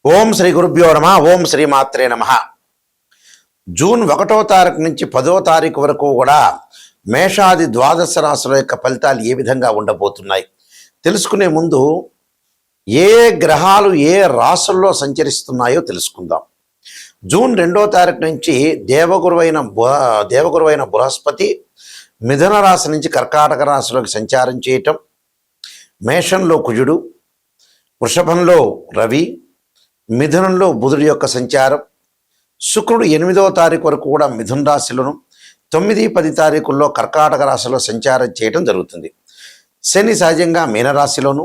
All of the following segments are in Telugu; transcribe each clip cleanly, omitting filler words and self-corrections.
ఓం శ్రీ గురుభ్యో నమ. ఓం శ్రీ మాత్రే నమ. జూన్ 1వ తారీఖు నుంచి 10వ తారీఖు వరకు కూడా మేషాది ద్వాదశ రాశుల యొక్క ఫలితాలు ఏ విధంగా ఉండబోతున్నాయి తెలుసుకునే ముందు ఏ గ్రహాలు ఏ రాశుల్లో సంచరిస్తున్నాయో తెలుసుకుందాం. జూన్ 2వ తారీఖు నుంచి దేవగురువైన బృహస్పతి మిథున రాశి నుంచి కర్కాటక రాశిలోకి సంచారం చేయటం, మేషంలో కుజుడు, వృషభంలో రవి, మిథునంలో బుధుడి యొక్క సంచారం, శుక్రుడు 8వ తారీఖు వరకు కూడా మిథున రాశిలోను, 9, 10 తారీఖుల్లో కర్కాటక రాశిలో సంచారం చేయడం జరుగుతుంది. శని సహజంగా మీనరాశిలోను,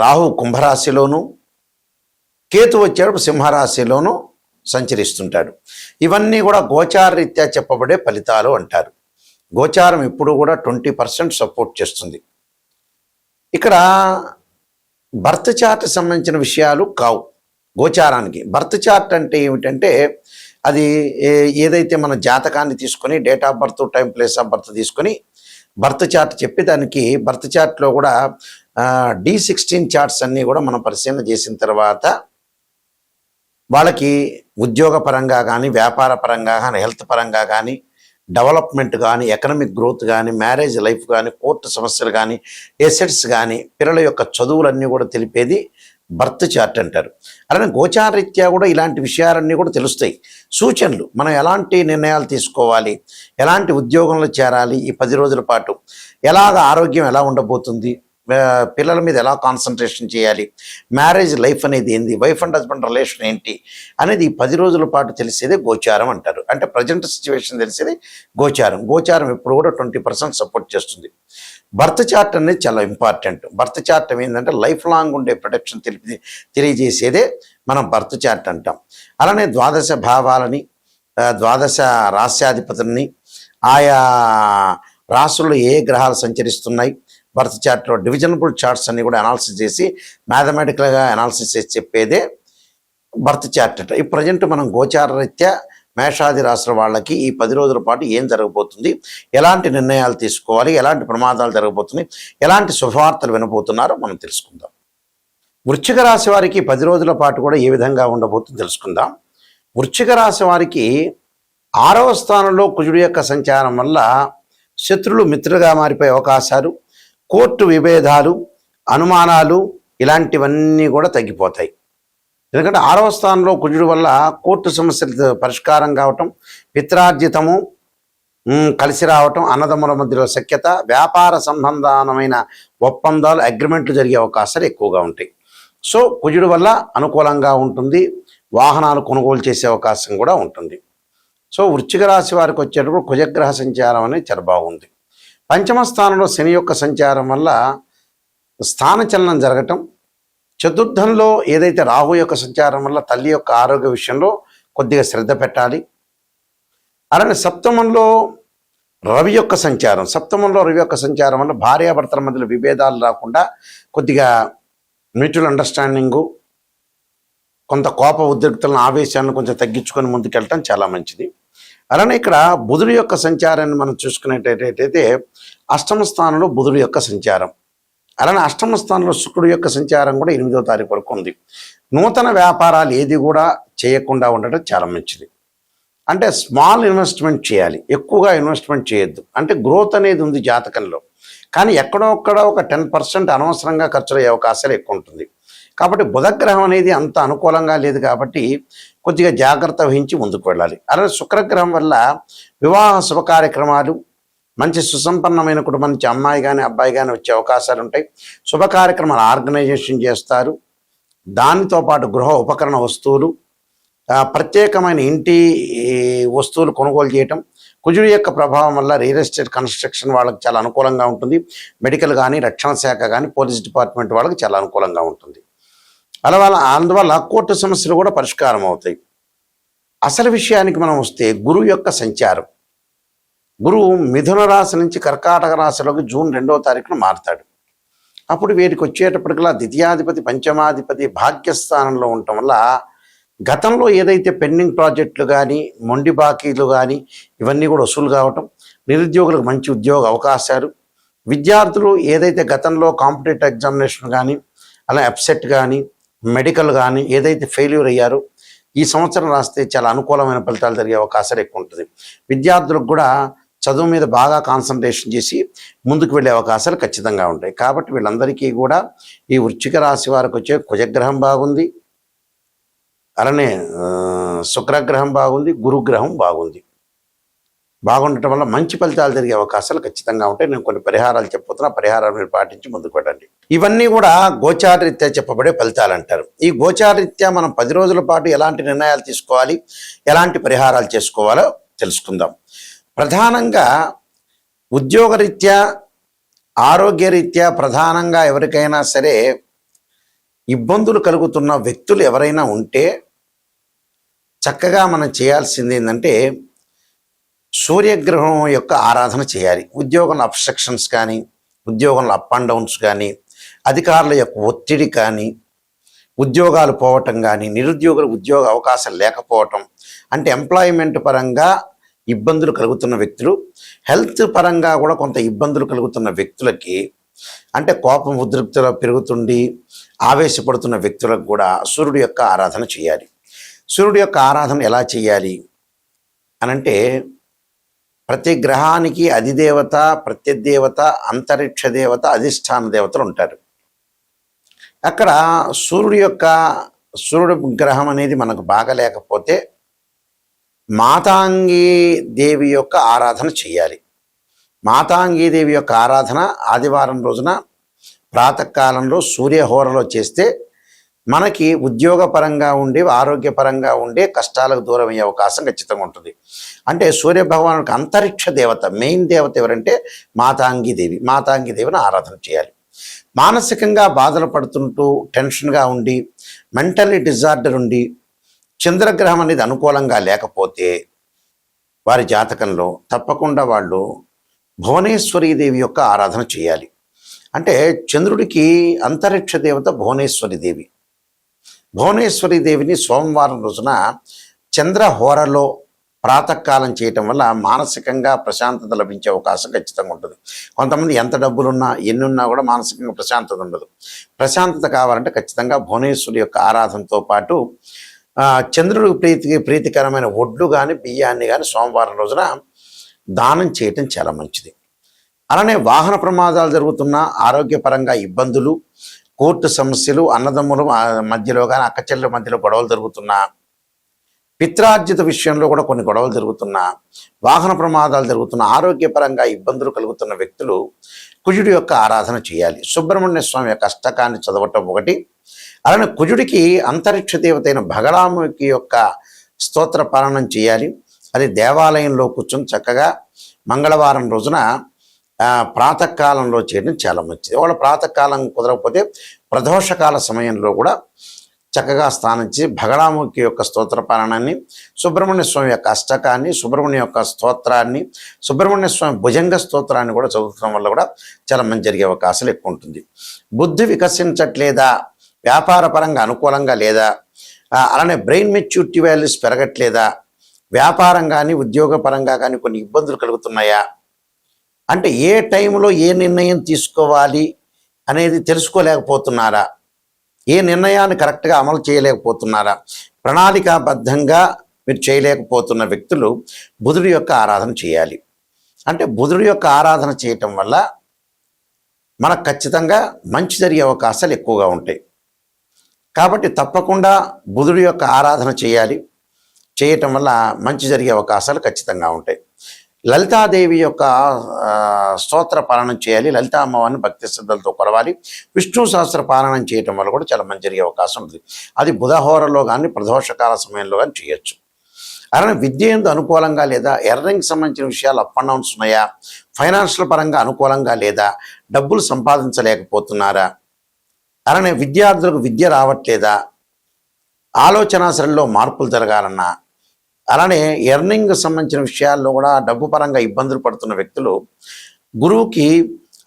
రాహు కుంభరాశిలోను, కేతు వచ్చేటప్పుడు సింహరాశిలోను సంచరిస్తుంటాడు. ఇవన్నీ కూడా గోచారరీత్యా చెప్పబడే ఫలితాలు అంటారు. గోచారం ఎప్పుడు కూడా 20% సపోర్ట్ చేస్తుంది. ఇక్కడ బర్త్ చార్ట్ సంబంధించిన విషయాలు కావు. గోచారానికి బర్త్ చార్ట్ అంటే ఏమిటంటే అది ఏదైతే మన జాతకాన్ని తీసుకొని date of birth, time, place of birth తీసుకొని బర్త్ చార్ట్ చెప్పి దానికి బర్త్ చార్ట్లో కూడా D16 చార్ట్స్ అన్నీ కూడా మనం పరిశీలన చేసిన తర్వాత వాళ్ళకి ఉద్యోగ పరంగా కానీ, వ్యాపార పరంగా కానీ, హెల్త్ పరంగా కానీ, డెవలప్మెంట్ కానీ, ఎకనామిక్ గ్రోత్ కానీ, మ్యారేజ్ లైఫ్ కానీ, కోర్టు సమస్యలు కానీ, ఎసెట్స్ కానీ, పిల్లల యొక్క చదువులన్నీ కూడా తెలిపేది బర్త్ చార్ట్ అంటారు. అలానే గోచారరీత్యా కూడా ఇలాంటి విషయాలన్నీ కూడా తెలుస్తాయి. సూచనలు, మనం ఎలాంటి నిర్ణయాలు తీసుకోవాలి, ఎలాంటి ఉద్యోగంలో చేరాలి, ఈ 10 రోజుల పాటు ఎలాగ ఆరోగ్యం ఎలా ఉండబోతుంది, పిల్లల మీద ఎలా కాన్సన్ట్రేషన్ చేయాలి, మ్యారేజ్ లైఫ్ అనేది ఏంది, వైఫ్ అండ్ హస్బెండ్ రిలేషన్ ఏంటి అనేది ఈ 10 రోజుల పాటు తెలిసేదే గోచారం అంటారు. అంటే ప్రజెంట్ సిచ్యువేషన్ తెలిసేది గోచారం. గోచారం ఎప్పుడు కూడా 20% సపోర్ట్ చేస్తుంది. బర్త్ చార్ట్ అనేది చాలా ఇంపార్టెంట్. బర్త్ చార్ట్ ఏంటంటే లైఫ్ లాంగ్ ఉండే ప్రొటెక్షన్ తెలియజేసేదే మనం బర్త్ చార్ట్ అంటాం. అలానే ద్వాదశ భావాలని, ద్వాదశ రాశ్యాధిపతుల్ని, ఆయా రాశుల్లో ఏ గ్రహాలు సంచరిస్తున్నాయి, బర్త్ చార్ట్లో డివిజనబుల్ చార్ట్స్ అన్ని కూడా అనాలిసిస్ చేసి మ్యాథమెటికల్గా అనాలిసిస్ చేసి చెప్పేదే బర్త్ చార్ట్ అంట. ఈ ప్రజెంట్ మనం గోచార రీత్యా మేషాది రాశుల వాళ్ళకి ఈ 10 రోజుల పాటు ఏం జరగబోతుంది, ఎలాంటి నిర్ణయాలు తీసుకోవాలి, ఎలాంటి ప్రమాదాలు జరగబోతున్నాయి, ఎలాంటి శుభవార్తలు వినబోతున్నారో మనం తెలుసుకుందాం. వృశ్చిక రాశి వారికి 10 రోజుల పాటు కూడా ఏ విధంగా ఉండబోతుందో తెలుసుకుందాం. వృశ్చిక రాశి వారికి 6వ స్థానంలో కుజుడి యొక్క సంచారం వల్ల శత్రులు మిత్రులుగా మారిపోయే అవకాశాలు, కోర్టు విభేదాలు, అనుమానాలు ఇలాంటివన్నీ కూడా తగ్గిపోతాయి. ఎందుకంటే 6వ స్థానంలో కుజుడు వల్ల కోర్టు సమస్యలు పరిష్కారం కావటం, పిత్రార్జితము కలిసి రావటం, అన్నదమ్ముల మధ్యలో సఖ్యత, వ్యాపార సంబంధమైన ఒప్పందాలు, అగ్రిమెంట్లు జరిగే అవకాశాలు ఎక్కువగా ఉంటాయి. సో కుజుడు వల్ల అనుకూలంగా ఉంటుంది. వాహనాలు కొనుగోలు చేసే అవకాశం కూడా ఉంటుంది. సో వృశ్చిక రాశి వారికి వచ్చేటప్పుడు కుజగ్రహ సంచారం అనేది చాలా బాగుంది. పంచమ స్థానంలో శని యొక్క సంచారం వల్ల స్థానచలనం జరగటం, చతుర్థంలో ఏదైతే రాహు యొక్క సంచారం వల్ల తల్లి యొక్క ఆరోగ్య విషయంలో కొద్దిగా శ్రద్ధ పెట్టాలి. అలానే సప్తమంలో రవి యొక్క సంచారం వల్ల భార్యాభర్తల మధ్యలో విభేదాలు రాకుండా కొద్దిగా మ్యూచువల్ అండర్స్టాండింగు, కొంత కోప ఉద్రిక్తలను, ఆవేశాలను కొంచెం తగ్గించుకొని ముందుకెళ్ళటం చాలా మంచిది. అలానే ఇక్కడ బుధుడి యొక్క సంచారాన్ని మనం చూసుకునేటట్టయితే 8వ స్థానంలో బుధుడి యొక్క సంచారం, అలానే 8వ స్థానంలో శుక్రుడి యొక్క సంచారం కూడా 8వ తారీఖు వరకు ఉంది. నూతన వ్యాపారాలు ఏది కూడా చేయకుండా ఉండటం చాలా మంచిది. అంటే స్మాల్ ఇన్వెస్ట్మెంట్ చేయాలి, ఎక్కువగా ఇన్వెస్ట్మెంట్ చేయొద్దు. అంటే గ్రోత్ అనేది ఉంది జాతకంలో, కానీ ఎక్కడొక్కడ ఒక 10% అనవసరంగా ఖర్చులయ్యే అవకాశాలు ఎక్కువ ఉంటుంది. కాబట్టి బుధగ్రహం అనేది అంత అనుకూలంగా లేదు కాబట్టి కొద్దిగా జాగ్రత్త వహించి ముందుకు వెళ్ళాలి. అలాగే శుక్రగ్రహం వల్ల వివాహ శుభ కార్యక్రమాలు, మంచి సుసంపన్నమైన కుటుంబం నుంచి అమ్మాయి కానీ అబ్బాయి కానీ వచ్చే అవకాశాలు ఉంటాయి. శుభ కార్యక్రమాలు ఆర్గనైజేషన్ చేస్తారు. దానితో పాటు గృహ ఉపకరణ వస్తువులు, ప్రత్యేకమైన ఇంటి వస్తువులు కొనుగోలు చేయటం. కుజుడి యొక్క ప్రభావం వల్ల రియల్ ఎస్టేట్, కన్స్ట్రక్షన్ వాళ్ళకి చాలా అనుకూలంగా ఉంటుంది. మెడికల్ కానీ, రక్షణ శాఖ కానీ, పోలీస్ డిపార్ట్మెంట్ వాళ్ళకి చాలా అనుకూలంగా ఉంటుంది. అందువల్ల కోర్టు సమస్యలు కూడా పరిష్కారం అవుతాయి. అసలు విషయానికి మనం వస్తే గురువు యొక్క సంచారం. గురువు మిథున రాశి నుంచి కర్కాటక రాశిలోకి జూన్ 2వ తారీఖున మారుతాడు. అప్పుడు వీరికి వచ్చేటప్పటికల్లా ద్వితీయాధిపతి, పంచమాధిపతి భాగ్యస్థానంలో ఉండటం వల్ల గతంలో ఏదైతే పెండింగ్ ప్రాజెక్టులు కానీ, మొండి బాకీలు కానీ ఇవన్నీ కూడా వసూలు కావటం, నిరుద్యోగులకు మంచి ఉద్యోగ అవకాశాలు, విద్యార్థులు ఏదైతే గతంలో కాంపిటేటివ్ ఎగ్జామినేషన్ కానీ, అలా అప్సెట్ కానీ, మెడికల్ కానీ ఏదైతే ఫెయిల్యూర్ అయ్యారో ఈ సంవత్సరం రాస్తే చాలా అనుకూలమైన ఫలితాలు జరిగే అవకాశాలు ఎక్కువ ఉంటుంది. విద్యార్థులకు కూడా చదువు మీద బాగా కాన్సన్ట్రేషన్ చేసి ముందుకు వెళ్ళే అవకాశాలు ఖచ్చితంగా ఉంటాయి. కాబట్టి వీళ్ళందరికీ కూడా ఈ వృశ్చిక రాశి వారికి వచ్చే కుజగ్రహం బాగుంది, అలానే శుక్రగ్రహం బాగుంది, గురుగ్రహం బాగుంది. బాగుండటం వల్ల మంచి ఫలితాలు జరిగే అవకాశాలు ఖచ్చితంగా ఉంటాయి. నేను కొన్ని పరిహారాలు చెప్పబోతున్నా, పరిహారాలు మీరు పాటించి ముందుకు వెళ్ళండి. ఇవన్నీ కూడా గోచారరీత్యా చెప్పబడే ఫలితాలు అంటారు. ఈ గోచారరీత్యా మనం 10 రోజుల పాటు ఎలాంటి నిర్ణయాలు తీసుకోవాలి, ఎలాంటి పరిహారాలు చేసుకోవాలో తెలుసుకుందాం. ప్రధానంగా ఉద్యోగరీత్యా, ఆరోగ్యరీత్యా ప్రధానంగా ఎవరికైనా సరే ఇబ్బందులు కలుగుతున్న వ్యక్తులు ఎవరైనా ఉంటే చక్కగా మనం చేయాల్సింది ఏంటంటే సూర్యగ్రహం యొక్క ఆరాధన చేయాలి. ఉద్యోగంలో అబ్స్ట్రక్షన్స్ కానీ, ఉద్యోగంలో అప్ అండ్ డౌన్స్ కానీ, అధికారుల యొక్క ఒత్తిడి కానీ, ఉద్యోగాలు పోవటం కానీ, నిరుద్యోగులకు ఉద్యోగ అవకాశాలు లేకపోవటం, అంటే ఎంప్లాయ్మెంట్ పరంగా ఇబ్బందులు కలుగుతున్న వ్యక్తులు, హెల్త్ పరంగా కూడా కొంత ఇబ్బందులు కలుగుతున్న వ్యక్తులకి, అంటే కోపం ఉద్రిక్తలో పెరుగుతుండి ఆవేశపడుతున్న వ్యక్తులకు కూడా సూర్యుడి యొక్క ఆరాధన చేయాలి. సూర్యుడి యొక్క ఆరాధన ఎలా చేయాలి అనంటే ప్రతి గ్రహానికి అధిదేవత, ప్రత్యదేవత, అంతరిక్ష దేవత, అధిష్టాన దేవతలు ఉంటారు. అక్కడ సూర్యుడు గ్రహం అనేది మనకు బాగా లేకపోతే మాతాంగీ దేవి యొక్క ఆరాధన చేయాలి. మాతాంగీ దేవి యొక్క ఆరాధన ఆదివారం రోజున ప్రాతకాలంలో సూర్యహోరలో చేస్తే మనకి ఉద్యోగపరంగా ఉండే, ఆరోగ్యపరంగా ఉండే కష్టాలకు దూరం అయ్యే అవకాశం ఖచ్చితంగా ఉంటుంది. అంటే సూర్య భగవానుడికి అంతరిక్ష దేవత, మెయిన్ దేవత ఎవరంటే మాతాంగి దేవి. మాతాంగి దేవిని ఆరాధన చేయాలి. మానసికంగా బాధలు పడుతుంటూ టెన్షన్గా ఉండి, మెంటల్లీ డిజార్డర్ ఉండి, చంద్రగ్రహం అనేది అనుకూలంగా లేకపోతే వారి జాతకంలో తప్పకుండా వాళ్ళు భువనేశ్వరీ దేవి యొక్క ఆరాధన చేయాలి. అంటే చంద్రుడికి అంతరిక్ష దేవత భువనేశ్వరి దేవి. భువనేశ్వరి దేవిని సోమవారం రోజున చంద్రహోరలో ప్రాతకాలం చేయటం వల్ల మానసికంగా ప్రశాంతత లభించే అవకాశం ఖచ్చితంగా ఉంటుంది. కొంతమంది ఎంత డబ్బులున్నా ఎన్నున్నా కూడా మానసికంగా ప్రశాంతత ఉండదు. ప్రశాంతత కావాలంటే ఖచ్చితంగా భువనేశ్వరి యొక్క ఆరాధనతో పాటు చంద్రుడికి ప్రీతికరమైన ఒడ్లు కానీ, బియ్యాన్ని కానీ సోమవారం రోజున దానం చేయటం చాలా మంచిది. అలానే వాహన ప్రమాదాలు జరుగుతున్న, ఆరోగ్యపరంగా ఇబ్బందులు, కోర్టు సమస్యలు, అన్నదమ్ముల మధ్యలో కానీ, అక్కచెల్లెల మధ్యలో గొడవలు జరుగుతున్నా, పిత్రార్జిత విషయంలో కూడా కొన్ని గొడవలు జరుగుతున్నా, వాహన ప్రమాదాలు జరుగుతున్న, ఆరోగ్యపరంగా ఇబ్బందులు కలుగుతున్న వ్యక్తులు కుజుడి యొక్క ఆరాధన చేయాలి. సుబ్రహ్మణ్య స్వామి యొక్క అష్టకాన్ని చదవటం ఒకటి. అలానే కుజుడికి అంతరిక్ష దేవతైన భగళాముఖి యొక్క స్తోత్ర పాలనం చేయాలి. అది దేవాలయంలో కూర్చొని చక్కగా మంగళవారం రోజున ప్రాతకాలంలో చేయడం చాలా మంచిది. ఒకవేళ ప్రాతకాలం కుదరకపోతే ప్రదోషకాల సమయంలో కూడా చక్కగా స్నానం చేసి భగళాముఖి యొక్క స్తోత్ర పాలనాన్ని, సుబ్రహ్మణ్య స్వామి యొక్క అష్టకాన్ని, సుబ్రహ్మణ్య యొక్క స్తోత్రాన్ని, సుబ్రహ్మణ్య స్వామి భుజంగ స్తోత్రాన్ని కూడా చదువుతున్న వల్ల కూడా చాలా మంచి జరిగే అవకాశాలు ఎక్కువ ఉంటుంది. బుద్ధి వికసించట్లేదా, వ్యాపార పరంగా అనుకూలంగా లేదా, అలానే బ్రెయిన్ మెచ్యూరిటీ వాల్యూస్ పెరగట్లేదా, వ్యాపారం కానీ ఉద్యోగ పరంగా కానీ కొన్ని ఇబ్బందులు కలుగుతున్నాయా, అంటే ఏ టైంలో ఏ నిర్ణయం తీసుకోవాలి అనేది తెలుసుకోలేకపోతున్నారా, ఏ నిర్ణయాన్ని కరెక్ట్గా అమలు చేయలేకపోతున్నారా, ప్రణాళికాబద్ధంగా మీరు చేయలేకపోతున్న వ్యక్తులు బుధుడి యొక్క ఆరాధన చేయాలి. అంటే బుధుడి యొక్క ఆరాధన చేయటం వల్ల మనకు ఖచ్చితంగా మంచి జరిగే అవకాశాలు ఎక్కువగా ఉంటాయి. కాబట్టి తప్పకుండా బుధుడి యొక్క ఆరాధన చేయాలి. చేయటం వల్ల మంచి జరిగే అవకాశాలు ఖచ్చితంగా ఉంటాయి. లలితాదేవి యొక్క స్తోత్ర పాలనం చేయాలి. లలితా అమ్మవారిని భక్తి శ్రద్ధలతో కొలవాలి. విష్ణు సహస్ర పాలనం చేయటం వల్ల కూడా చాలా మంచి జరిగే అవకాశం ఉంటుంది. అది బుధహోరలో కానీ ప్రదోషకాల సమయంలో కానీ చేయొచ్చు. అలానే విద్య ఎందు అనుకూలంగా లేదా, ఎర్నింగ్కి సంబంధించిన విషయాలు అప్ అండ్ డౌన్స్ ఉన్నాయా, ఫైనాన్షియల్ పరంగా అనుకూలంగా లేదా, డబ్బులు సంపాదించలేకపోతున్నారా, అలానే విద్యార్థులకు విద్య రావట్లేదా, ఆలోచనాశరంలో మార్పులు జరగాలన్నా, అలానే ఎర్నింగ్ సంబంధించిన విషయాల్లో కూడా డబ్బు పరంగా ఇబ్బందులు పడుతున్న వ్యక్తులు గురువుకి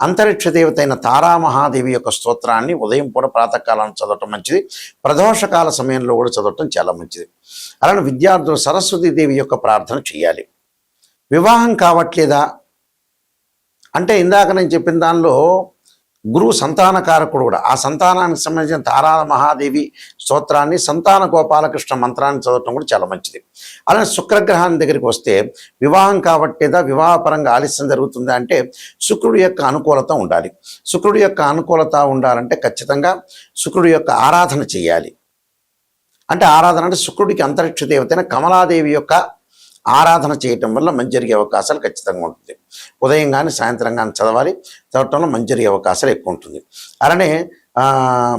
అంతరిక్ష దేవత అయిన తారామహాదేవి యొక్క స్తోత్రాన్ని ఉదయం పూట ప్రాతకాలం చదవటం మంచిది. ప్రదోషకాల సమయంలో కూడా చదవటం చాలా మంచిది. అలానే విద్యార్థులు సరస్వతీదేవి యొక్క ప్రార్థన చేయాలి. వివాహం కావట్లేదా అంటే ఇందాక నేను చెప్పిన దానిలో గురువు సంతానకారకుడు కూడా. ఆ సంతానానికి సంబంధించిన తారా మహాదేవి స్తోత్రాన్ని, సంతాన గోపాలకృష్ణ మంత్రాన్ని చదవటం కూడా చాలా మంచిది. అలానే శుక్రగ్రహాన్ని దగ్గరికి వస్తే వివాహం కాబట్టేదా, వివాహపరంగా ఆలస్యం జరుగుతుందా అంటే శుక్రుడి యొక్క అనుకూలత ఉండాలి. శుక్రుడి యొక్క అనుకూలత ఉండాలంటే ఖచ్చితంగా శుక్రుడి యొక్క ఆరాధన చేయాలి. అంటే ఆరాధన అంటే శుక్రుడికి అంతరిక్ష దేవతైన కమలాదేవి యొక్క ఆరాధన చేయటం వల్ల మంచి జరిగే అవకాశాలు ఖచ్చితంగా ఉంటుంది. ఉదయం కానీ సాయంత్రం కానీ చదవటంలో మంచి జరిగే అవకాశాలు ఎక్కువ ఉంటుంది. అలానే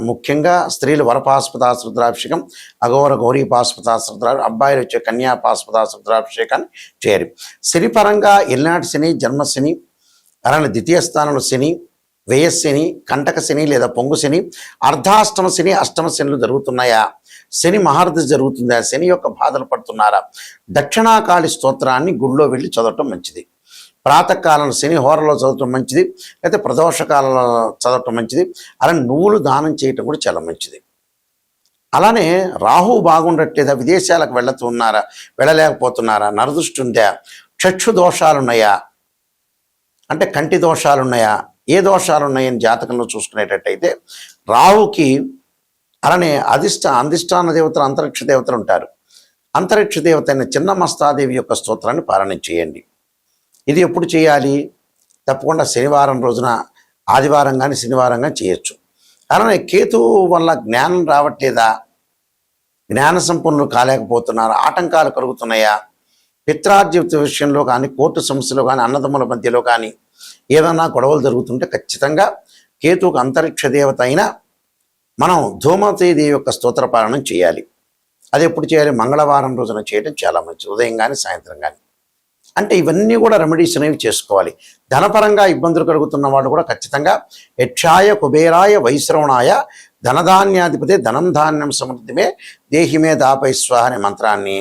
ముఖ్యంగా స్త్రీలు వరపాస్పదాస రుద్రాభిషేకం, అఘోర గౌరీ పాస్పదాస రుద్రాభిషేకం, అబ్బాయిలు వచ్చే కన్యా పాస్పదాస రుద్రాభిషేకాన్ని చేయాలి. శనిపరంగా ఎల్నాటి శని, జన్మశని, అలానే ద్వితీయ స్థానంలో శని, వ్యయశని, కంటక శని లేదా పొంగు శని, అర్ధాష్టమ శని, అష్టమ శనులు జరుగుతున్నాయా, శని మహారథి జరుగుతుందా, శని యొక్క బాధలు పడుతున్నారా, దక్షిణాకాళి స్తోత్రాన్ని గుడిలో వెళ్ళి చదవటం మంచిది. ప్రాతకాలంలో శని హోరలో చదవటం మంచిది, లేకపోతే ప్రదోషకాలంలో చదవటం మంచిది. అలానే నువ్వులు దానం చేయటం కూడా చాలా మంచిది. అలానే రాహు బాగుండట్లేదా, విదేశాలకు వెళ్ళలేకపోతున్నారా, నరదృష్టి ఉందా, చక్షు దోషాలున్నాయా అంటే కంటి దోషాలున్నాయా, ఏ దోషాలు ఉన్నాయని జాతకంలో చూసుకునేటట్టయితే రాహుకి అలానే అధిష్టాన దేవతలు, అంతరిక్ష దేవతలు ఉంటారు. అంతరిక్ష దేవత అయిన చిన్న మస్తాదేవి యొక్క స్తోత్రాన్ని పారాయణ చేయండి. ఇది ఎప్పుడు చేయాలి? తప్పకుండా శనివారం రోజున, ఆదివారం కానీ శనివారం కానీ చేయొచ్చు. అలానే కేతువు వల్ల జ్ఞానం రావట్లేదా, జ్ఞాన సంపన్నులు కాలేకపోతున్నారా, ఆటంకాలు కలుగుతున్నాయా, పిత్రార్జిత విషయంలో కానీ, కోర్టు సమస్యలో కానీ, అన్నదమ్ముల మధ్యలో కానీ ఏదైనా గొడవలు జరుగుతుంటే ఖచ్చితంగా కేతువుకు అంతరిక్ష దేవత అయిన మనం ధూమవతీదేవి యొక్క స్తోత్ర పారాయణం చేయాలి. అది ఎప్పుడు చేయాలి? మంగళవారం రోజున చేయడం చాలా మంచిది, ఉదయం కానీ సాయంత్రం కానీ. అంటే ఇవన్నీ కూడా రెమెడీస్ అనేవి చేసుకోవాలి. ధనపరంగా ఇబ్బందులు కలుగుతున్న వాళ్ళు కూడా ఖచ్చితంగా యక్షాయ కుబేరాయ వైశ్రవణాయ ధనధాన్యాధిపతి ధనం ధాన్యం సమృద్ధిమే దేహిమే దాపైస్వాహ అనే మంత్రాన్ని,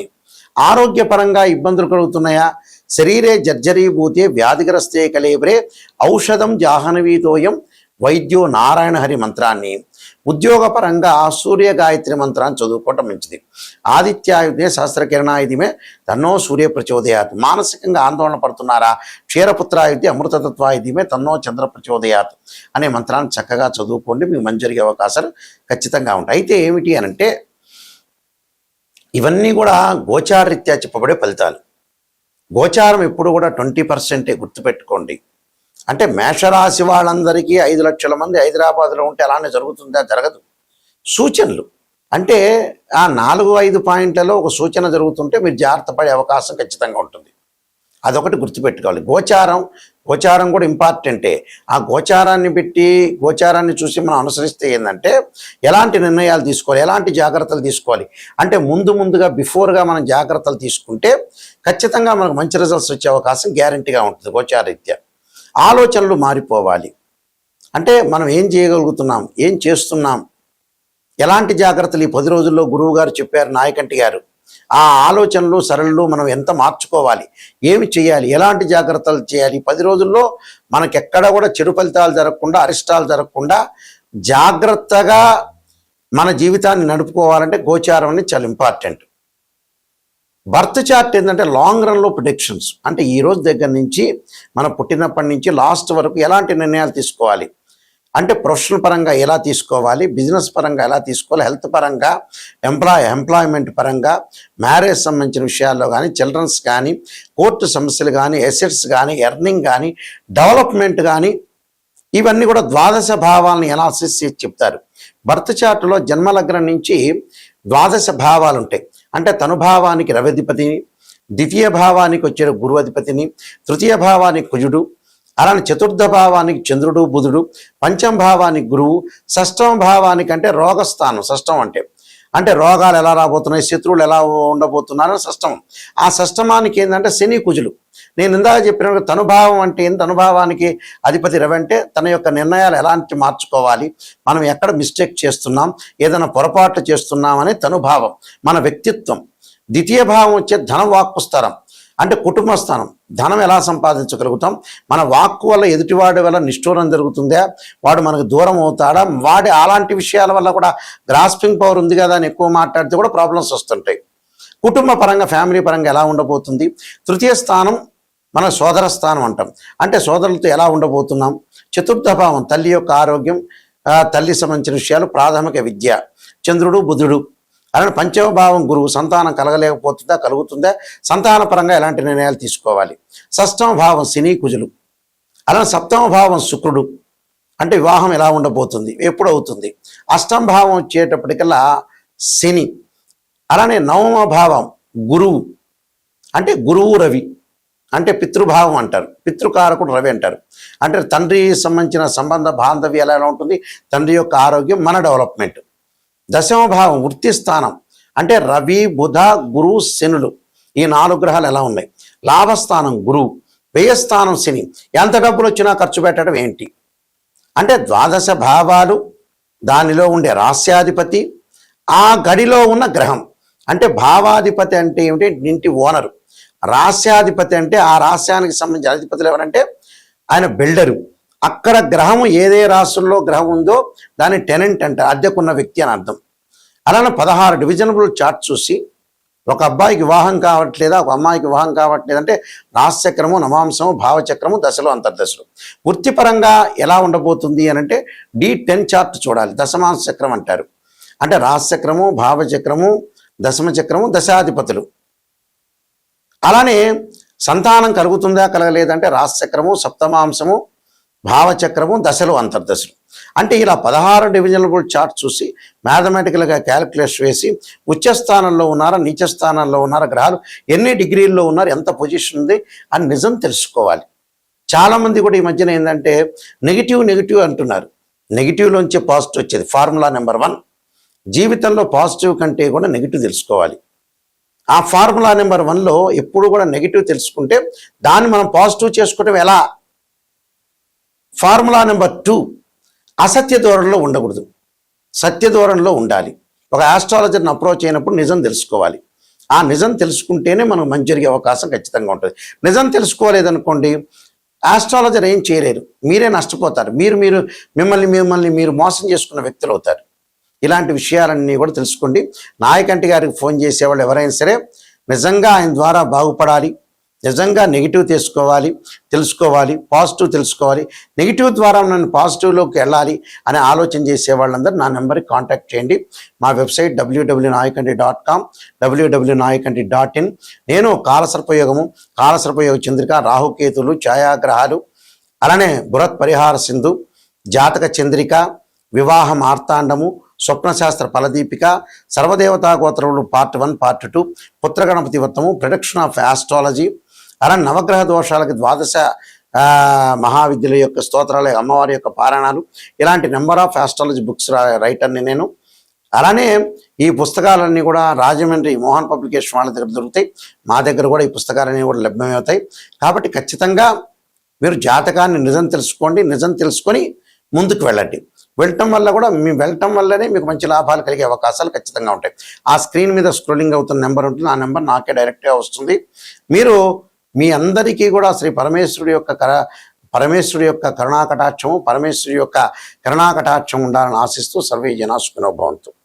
ఆరోగ్యపరంగా ఇబ్బందులు కలుగుతున్నాయా, శరీరే జర్జరీభూతే వ్యాధిగ్రస్తే కలేబ్రే ఔషధం జాహ్నవీతోయం వైద్యో నారాయణ హరి మంత్రాన్ని, ఉద్యోగపరంగా సూర్య గాయత్రి మంత్రాన్ని చదువుకోవటం మంచిది. ఆదిత్యాయుధే సహస్రకిరణాయుధమే తన్నో సూర్య ప్రచోదయాత్. మానసికంగా ఆందోళన పడుతున్నారా, క్షీరపుత్రాయుధి అమృతతత్వాయుధమే తన్నో చంద్ర ప్రచోదయాత్ అనే మంత్రాన్ని చక్కగా చదువుకోండి, మీకు మంచి జరిగే అవకాశాలు ఖచ్చితంగా ఉంటాయి. అయితే ఏమిటి అనంటే ఇవన్నీ కూడా గోచారరీత్యా చెప్పబడే ఫలితాలు. గోచారం ఎప్పుడు కూడా 20% గుర్తుపెట్టుకోండి. అంటే మేషరాశి వాళ్ళందరికీ 5 లక్షల మంది హైదరాబాద్లో ఉంటే అలానే జరుగుతుందా? జరగదు. సూచనలు అంటే ఆ 4-5 పాయింట్లలో ఒక సూచన జరుగుతుంటే మీరు జాగ్రత్త పడే అవకాశం ఖచ్చితంగా ఉంటుంది. అదొకటి గుర్తుపెట్టుకోవాలి. గోచారం కూడా ఇంపార్టెంటే. ఆ గోచారాన్ని చూసి మనం అనుసరిస్తే ఏంటంటే ఎలాంటి నిర్ణయాలు తీసుకోవాలి, ఎలాంటి జాగ్రత్తలు తీసుకోవాలి అంటే ముందుగా బిఫోర్గా మనం జాగ్రత్తలు తీసుకుంటే ఖచ్చితంగా మనకు మంచి రిజల్ట్స్ వచ్చే అవకాశం గ్యారంటీగా ఉంటుంది. గోచారరీత్యా ఆలోచనలు మారిపోవాలి. అంటే మనం ఏం చేయగలుగుతున్నాం, ఏం చేస్తున్నాం, ఎలాంటి జాగ్రత్తలు ఈ 10 రోజుల్లో గురువు గారు చెప్పారు, నాయకంటి గారు. ఆ ఆలోచనలు సరళలు మనం ఎంత మార్చుకోవాలి, ఏమి చేయాలి, ఎలాంటి జాగ్రత్తలు చేయాలి, 10 రోజుల్లో మనకెక్కడ కూడా చెడు ఫలితాలు జరగకుండా, అరిష్టాలు జరగకుండా జాగ్రత్తగా మన జీవితాన్ని నడుపుకోవాలంటే గోచారం అనేది చాలా ఇంపార్టెంట్. బర్త్ చార్ట్ ఏంటంటే లాంగ్ రన్లో ప్రిడిక్షన్స్. అంటే ఈ రోజు దగ్గర నుంచి మనం పుట్టినప్పటి నుంచి లాస్ట్ వరకు ఎలాంటి నిర్ణయాలు తీసుకోవాలి అంటే ప్రొఫెషనల్ పరంగా ఎలా తీసుకోవాలి, బిజినెస్ పరంగా ఎలా తీసుకోవాలి, హెల్త్ పరంగా, ఎంప్లాయ్మెంట్ పరంగా, మ్యారేజ్ సంబంధించిన విషయాల్లో కానీ, చిల్డ్రన్స్ కానీ, కోర్టు సమస్యలు కానీ, ఎసెట్స్ కానీ, ఎర్నింగ్ కానీ, డెవలప్మెంట్ కానీ, ఇవన్నీ కూడా ద్వాదశ భావాలను ఎనాలిసిస్ చేసి చెప్తారు. బర్త్ చార్టులో జన్మలగ్నం నుంచి ద్వాదశ భావాలు ఉంటాయి. అంటే తనుభావానికి రవిధిపతిని, ద్వితీయ భావానికి వచ్చే గురు అధిపతిని, తృతీయ భావానికి కుజుడు, అలానే చతుర్థ భావానికి చంద్రుడు బుధుడు, పంచమ భావానికి గురువు, షష్టమ భావానికి అంటే రోగస్థానం. షష్టం అంటే రోగాలు ఎలా రాబోతున్నాయి, శత్రువులు ఎలా ఉండబోతున్నారో షష్టమం. ఆ షష్టమానికి ఏంటంటే శని కుజులు. నేను ఇందాక చెప్పిన తనుభావం అంటే ఏంటి, తనుభావానికి అధిపతి రవి అంటే తన యొక్క నిర్ణయాలు ఎలాంటి మార్చుకోవాలి, మనం ఎక్కడ మిస్టేక్ చేస్తున్నాం, ఏదైనా పొరపాట్లు చేస్తున్నాం అనే తనుభావం మన వ్యక్తిత్వం. ద్వితీయ భావం వచ్చే ధన వాక్కుస్థానం అంటే కుటుంబ స్థానం. ధనం ఎలా సంపాదించగలుగుతాం, మన వాక్కు వల్ల ఎదుటివాడి వల్ల నిష్ఠూరం జరుగుతుందా, వాడు మనకు దూరం అవుతాడా, వాడి అలాంటి విషయాల వల్ల కూడా గ్రాస్పింగ్ పవర్ ఉంది కదా అని ఎక్కువ మాట్లాడితే కూడా ప్రాబ్లమ్స్ వస్తుంటాయి. కుటుంబ పరంగా, ఫ్యామిలీ పరంగా ఎలా ఉండబోతుంది. తృతీయ స్థానం మన సోదర స్థానం అంటాం. అంటే సోదరులతో ఎలా ఉండబోతున్నాం. చతుర్థ భావం తల్లి యొక్క ఆరోగ్యం, తల్లి సంబంధించిన విషయాలు, ప్రాథమిక విద్య, చంద్రుడు బుధుడు. అలానే పంచమ భావం గురువు, సంతానం కలగలేకపోతుందా, కలుగుతుందా, సంతాన పరంగా ఎలాంటి నిర్ణయాలు తీసుకోవాలి. షష్టమ భావం శని కుజులు. అలానే సప్తమ భావం శుక్రుడు, అంటే వివాహం ఎలా ఉండబోతుంది, ఎప్పుడు అవుతుంది. అష్టమ భావం వచ్చేటప్పటికల్లా శని. అలానే నవమ భావం గురువు, అంటే గురువు రవి, అంటే పితృభావం అంటారు, పితృకారకుడు రవి అంటారు. అంటే తండ్రి సంబంధించిన సంబంధ బాంధవ్యం ఎలా ఉంటుంది, తండ్రి యొక్క ఆరోగ్యం, మన డెవలప్మెంట్. దశమ భావం వృత్తి స్థానం, అంటే రవి బుధ గురు శనులు, ఈ 4 గ్రహాలు ఎలా ఉన్నాయి. లాభస్థానం గురువు, వ్యయస్థానం శని, ఎంత డబ్బులు వచ్చినా ఖర్చు పెట్టడం ఏంటి అంటే ద్వాదశ భావాలు, దానిలో ఉండే రాస్యాధిపతి, ఆ గడిలో ఉన్న గ్రహం. అంటే భావాధిపతి అంటే ఏమిటి, ఇంటి ఓనరు. రాస్యాధిపతి అంటే ఆ రాస్యానికి సంబంధించిన అధిపతులు ఎవరంటే ఆయన బిల్డరు. అక్కడ గ్రహం ఏదే రాశుల్లో గ్రహం ఉందో దాని టెనెంట్ అంటారు, అద్దెకున్న వ్యక్తి అని అర్థం. అలానే 16 డివిజనబుల్ చార్ట్ చూసి ఒక అబ్బాయికి వివాహం కావట్లేదా, ఒక అమ్మాయికి వివాహం కావట్లేదంటే రాశిచక్రము, నవాంశము, భావచక్రము, దశలు, అంతర్దశలు. వృత్తిపరంగా ఎలా ఉండబోతుంది అని అంటే D10 చార్ట్ చూడాలి. దశమాంశ చక్రం అంటారు, అంటే రాశిచక్రము, భావచక్రము, దశమ చక్రము, దశాధిపతులు. అలానే సంతానం కలుగుతుందా, కలగలేదంటే రాశిచక్రము, సప్తమాంశము, భావచక్రము, దశలు, అంతర్దశలు. అంటే ఇలా 16 డివిజనబుల్ చార్ట్ చూసి మ్యాథమెటికల్గా క్యాలిక్యులేషన్ వేసి ఉచ్చస్థానంలో ఉన్నారా, నీచ స్థానంలో ఉన్నారా, గ్రహాలు ఎన్ని డిగ్రీల్లో ఉన్నారు, ఎంత పొజిషన్ ఉంది అని నిజం తెలుసుకోవాలి. చాలామంది కూడా ఈ మధ్యన ఏంటంటే నెగిటివ్ అంటున్నారు. నెగిటివ్లోంచి పాజిటివ్ వచ్చేది ఫార్ములా నెంబర్ 1. జీవితంలో పాజిటివ్ కంటే కూడా నెగిటివ్ తెలుసుకోవాలి. ఆ ఫార్ములా నెంబర్ 1లో ఎప్పుడు కూడా నెగిటివ్ తెలుసుకుంటే దాన్ని మనం పాజిటివ్ చేసుకోవడం ఎలా. ఫార్ములా నెంబర్ 2, అసత్య ధోరణిలో ఉండకూడదు, సత్య ధోరణిలో ఉండాలి. ఒక ఆస్ట్రాలజర్ని అప్రోచ్ అయినప్పుడు నిజం తెలుసుకోవాలి. ఆ నిజం తెలుసుకుంటేనే మనకు మంచి జరిగే అవకాశం ఖచ్చితంగా ఉంటుంది. నిజం తెలుసుకోలేదనుకోండి, ఆస్ట్రాలజర్ ఏం చేయలేరు, మీరే నష్టపోతారు. మిమ్మల్ని మీరు మోసం చేసుకున్న వ్యక్తులు అవుతారు. ఇలాంటి విషయాలన్నీ కూడా తెలుసుకోండి. నాయకంటి గారికి ఫోన్ చేసేవాళ్ళు ఎవరైనా సరే నిజంగా ఆయన ద్వారా బాగుపడాలి, నిజంగా నెగిటివ్ తెలుసుకోవాలి, పాజిటివ్ తెలుసుకోవాలి, నెగిటివ్ ద్వారా నన్ను పాజిటివ్లోకి వెళ్ళాలి అని ఆలోచన చేసే వాళ్ళందరూ నా నెంబర్కి కాంటాక్ట్ చేయండి. మా వెబ్సైట్ www.nayakanti.com, www.nayakanti.in. నేను కాలసర్పయోగ చంద్రిక, రాహుకేతులు, ఛాయాగ్రహాలు, అలానే బృహత్ పరిహార సింధు, జాతక చంద్రిక, వివాహ మార్తాండము, స్వప్నశాస్త్ర ఫలదీపిక, సర్వదేవతా గోత్రములు పార్ట్ 1, పార్ట్ 2, పుత్రగణపతి వ్రతము, ప్రొడక్షన్ ఆఫ్ ఆస్ట్రాలజీ, అలా నవగ్రహ దోషాలకి 12 మహావిద్యల యొక్క స్తోత్రాల, అమ్మవారి యొక్క పారాయణాలు, ఇలాంటి నెంబర్ ఆఫ్ ఆస్ట్రాలజీ బుక్స్ రైటర్ని నేను. అలానే ఈ పుస్తకాలన్నీ కూడా రాజమండ్రి మోహన్ పబ్లికేషన్ వాళ్ళ దగ్గర దొరుకుతాయి. మా దగ్గర కూడా ఈ పుస్తకాలన్నీ కూడా లభ్యమవుతాయి. కాబట్టి ఖచ్చితంగా మీరు జాతకాన్ని నిజం తెలుసుకోండి, నిజం తెలుసుకొని ముందుకు వెళ్ళండి. వెళ్ళటం వల్లనే మీకు మంచి లాభాలు కలిగే అవకాశాలు ఖచ్చితంగా ఉంటాయి. ఆ స్క్రీన్ మీద స్క్రోలింగ్ అవుతున్న నెంబర్ ఉంటుంది, ఆ నెంబర్ నాకే డైరెక్ట్గా వస్తుంది. మీరు మీ అందరికీ కూడా శ్రీ పరమేశ్వరుడి యొక్క కరుణాకటాక్షము, పరమేశ్వరుడి యొక్క కరుణాకటాక్షం ఉండాలని ఆశిస్తూ సర్వే జనా సుఖినో భవంతు.